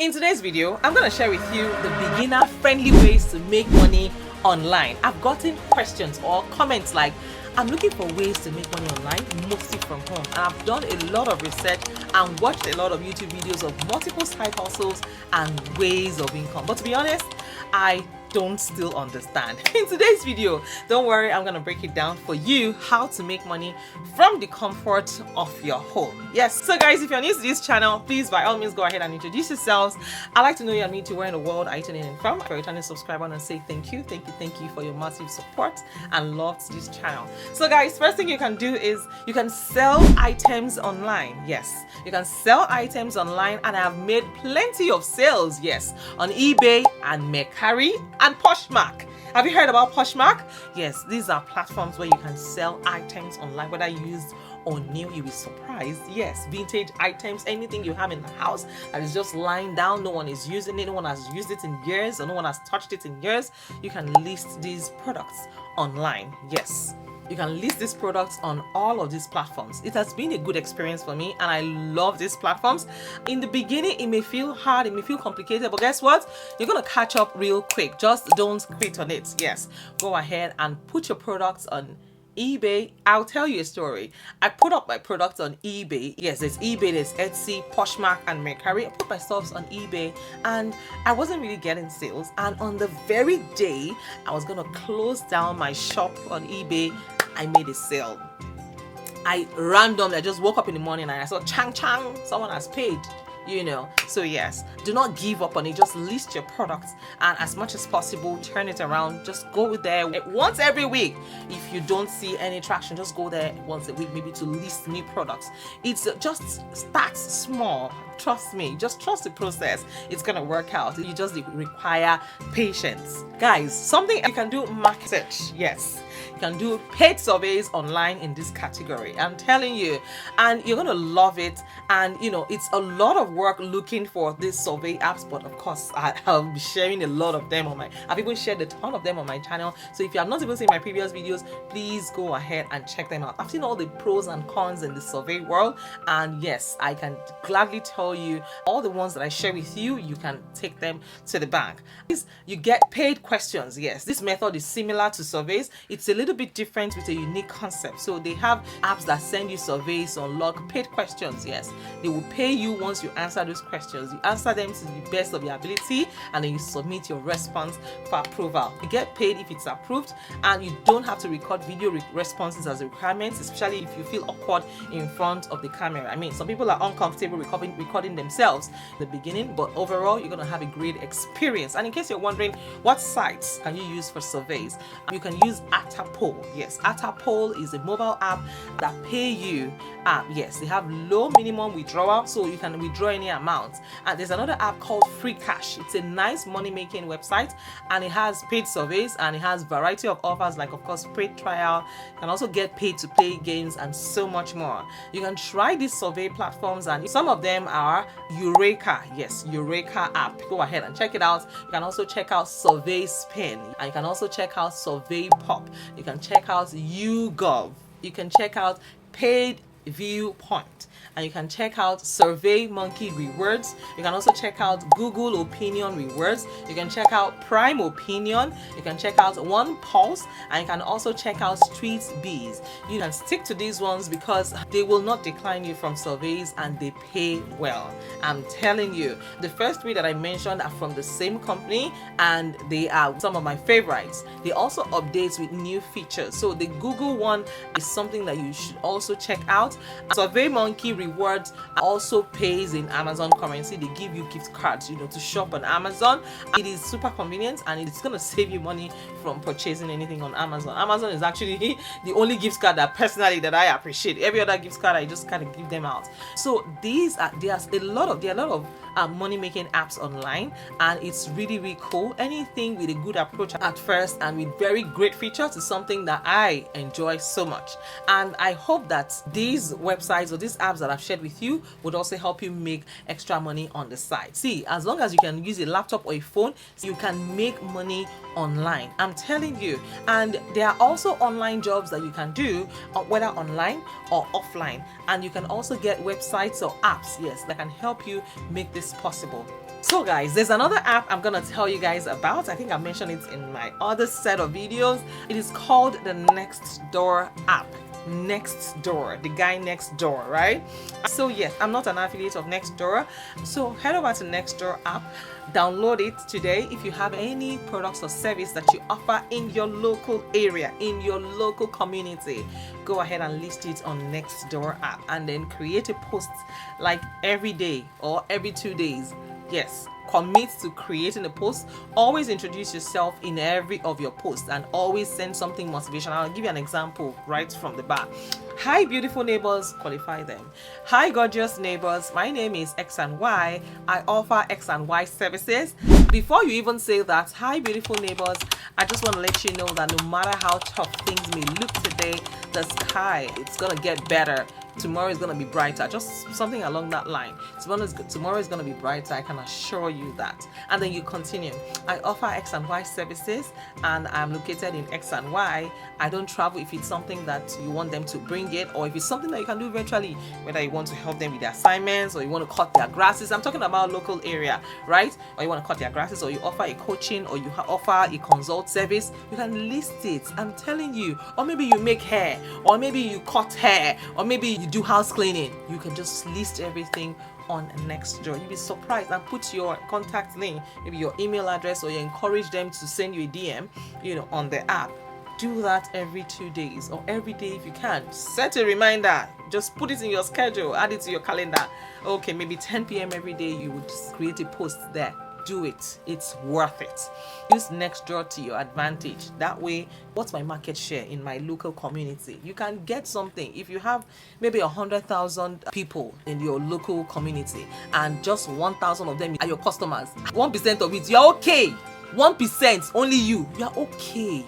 In today's video, I'm going to share with you the beginner-friendly ways to make money online. I've gotten questions or comments like, I'm looking for ways to make money online, mostly from home. And I've done a lot of research and watched a lot of YouTube videos of multiple side hustles and ways of income. But to be honest, I don't still understand. In today's video, don't worry, I'm gonna break it down for you how to make money from the comfort of your home. Yes, so guys, if you're new to this channel, please by all means go ahead and introduce yourselves. I'd like to know you and me to where in the world are you tuning in from. If you're a returning subscriber, and say thank you for your massive support and love to this channel. So guys, first thing you can do is you can sell items online. Yes, you can sell items online, and I have made plenty of sales, yes, on eBay and Mercari and Poshmark. Have you heard about Poshmark? Yes, these are platforms where you can sell items online, whether used or new. You'll be surprised. Yes, vintage items, anything you have in the house that is just lying down, no one is using it, no one has used it in years, or no one has touched it in years. You can list these products online. Yes, you can list these products on all of these platforms. It has been a good experience for me, and I love these platforms. In the beginning, it may feel hard, it may feel complicated, but guess what? You're gonna catch up real quick. Just don't quit on it. Yes, go ahead and put your products on eBay. I'll tell you a story. I put up my products on eBay. Yes, there's eBay, there's Etsy, Poshmark, and Mercari. I put my stuff on eBay, and I wasn't really getting sales. And on the very day I was gonna close down my shop on eBay, I made a sale. I just woke up in the morning and I saw chang, someone has paid. So yes, do not give up on it. Just list your products, and as much as possible, turn it around. Just go there once every week. If you don't see any traction, just go there once a week, maybe to list new products. It's just start small. Trust me, just trust the process. It's gonna work out. You just require patience. Guys, something you can do, market search. Yes, you can do paid surveys online in this category. I'm telling you, and you're gonna love it. And it's a lot of work looking for these survey apps, but of course I'll be sharing a lot of them I've even shared a ton of them on my channel. So if you have not even seen my previous videos, please go ahead and check them out. I've seen all the pros and cons in the survey world, and yes, I can gladly tell you all the ones that I share with you, you can take them to the bank. You get paid questions. Yes, this method is similar to surveys. It's a little bit different with a unique concept. So they have apps that send you surveys on log paid questions. Yes, they will pay you once you answer those questions. You answer them to the best of your ability, and then you submit your response for approval. You get paid if it's approved, and you don't have to record video responses as a requirement, especially if you feel awkward in front of the camera. I mean, some people are uncomfortable recording themselves in the beginning, but overall you're going to have a great experience. And in case you're wondering what sites can you use for surveys, you can use Atapol. Yes, Atapol is a mobile app that pay you. Yes, they have low minimum withdrawal, so you can withdraw any amount. And there's another app called Free Cash. It's a nice money-making website, and it has paid surveys, and it has variety of offers, like of course paid trial. You can also get paid to play games and so much more. You can try these survey platforms, and some of them are Eureka. Yes, Eureka app. Go ahead and check it out. You can also check out Survey Spin, and you can also check out Survey Pop. You can check out YouGov. You can check out Paid Viewpoint, and you can check out Survey Monkey Rewards. You can also check out Google Opinion Rewards. You can check out Prime Opinion. You can check out One Pulse, and you can also check out Street Bees. You can stick to these ones because they will not decline you from surveys, and they pay well. I'm telling you, the first three that I mentioned are from the same company, and they are some of my favorites. They also update with new features. So the Google one is something that you should also check out. Survey Monkey Rewards also pays in Amazon currency. They give you gift cards, to shop on Amazon. It is super convenient, and it's gonna save you money from purchasing anything on Amazon. Amazon is actually the only gift card that I appreciate. Every other gift card I just kind of give them out. So there's a lot of money-making apps online, and it's really cool. Anything with a good approach at first and with very great features is something that I enjoy so much. And I hope that these websites or these apps that I've shared with you would also help you make extra money on the side. See, as long as you can use a laptop or a phone, you can make money online. I'm telling you. And there are also online jobs that you can do, whether online or offline. And you can also get websites or apps, yes, that can help you make this possible. So guys, there's another app I'm gonna tell you guys about. I think I mentioned it in my other set of videos. It is called the Nextdoor app. Nextdoor, the guy next door, right? So yes, I'm not an affiliate of Nextdoor, so head over to Nextdoor app, download it today. If you have any products or service that you offer in your local area, in your local community, go ahead and list it on Nextdoor app, and then create a post like every day or every 2 days. Yes, commit to creating a post. Always introduce yourself in every of your posts, and always send something motivational. I'll give you an example right from the bat. Hi beautiful neighbors, qualify them. Hi gorgeous neighbors, my name is X and Y. I offer X and Y services. Before you even say that, hi beautiful neighbors, I just want to let you know that no matter how tough things may look today, the sky, it's gonna get better. Tomorrow is going to be brighter. Just something along that line. Tomorrow is going to be brighter. I can assure you that. And then you continue. I offer X and Y services, and I'm located in X and Y. I don't travel if it's something that you want them to bring it, or if it's something that you can do virtually, whether you want to help them with their assignments, or you want to cut their grasses. I'm talking about local area, right? Or you want to cut their grasses, or you offer a coaching, or you offer a consult service. You can list it. I'm telling you. Or maybe you make hair, or maybe you cut hair, or maybe you do house cleaning. You can just list everything on Nextdoor. You'll be surprised, and put your contact link, maybe your email address, or you encourage them to send you a DM, on the app. Do that every 2 days, or every day if you can. Set a reminder. Just put it in your schedule, add it to your calendar. Okay, maybe 10 p.m. every day you would create a post there. Do it. It's worth it. Use Nextdoor to your advantage. That way, what's my market share in my local community? You can get something. If you have maybe 100,000 people in your local community, and just 1,000 of them are your customers, 1% of it, you're okay. 1%, only you're okay.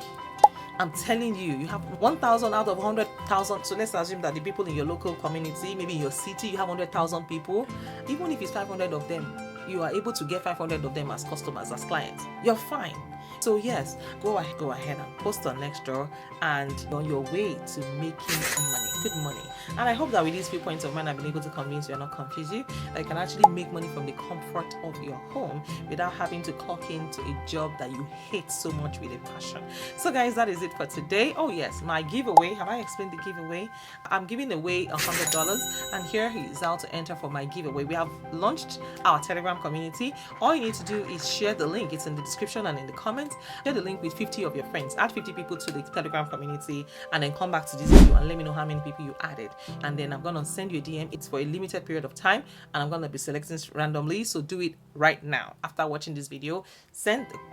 I'm telling you, you have 1,000 out of 100,000. So let's assume that the people in your local community, maybe in your city, you have 100,000 people. Even if it's 500 of them, you are able to get 500 of them as customers, as clients. You're fine. So yes, go ahead and post on Nextdoor, and on your way to making money, good money. And I hope that with these few points of mine, I've been able to convince you and not confuse you, that you can actually make money from the comfort of your home without having to clock into a job that you hate so much with a passion. So guys, that is it for today. Oh yes, my giveaway. Have I explained the giveaway? I'm giving away $100, and here is how to enter for my giveaway. We have launched our Telegram community. All you need to do is share the link. It's in the description and in the comments. Share the link with 50 of your friends. Add 50 people to the Telegram community, and then come back to this video and let me know how many people you added. And then I'm going to send you a DM. It's for a limited period of time, and I'm going to be selecting randomly. So do it right now. After watching this video,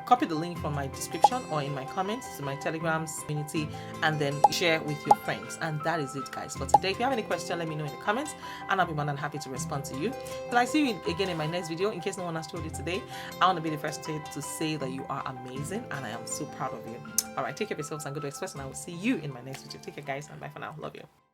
copy the link from my description or in my comments to my Telegram community, and then share with your friends. And that is it, guys, for today. If you have any question, let me know in the comments, and I'll be more than happy to respond to you. Till I see you again in my next video. In case no one has told you today, I want to be the first to say that you are amazing, and I am so proud of you. All right, take care of yourselves and go to Express, and I will see you in my next video. Take care, guys, and bye for now. Love you.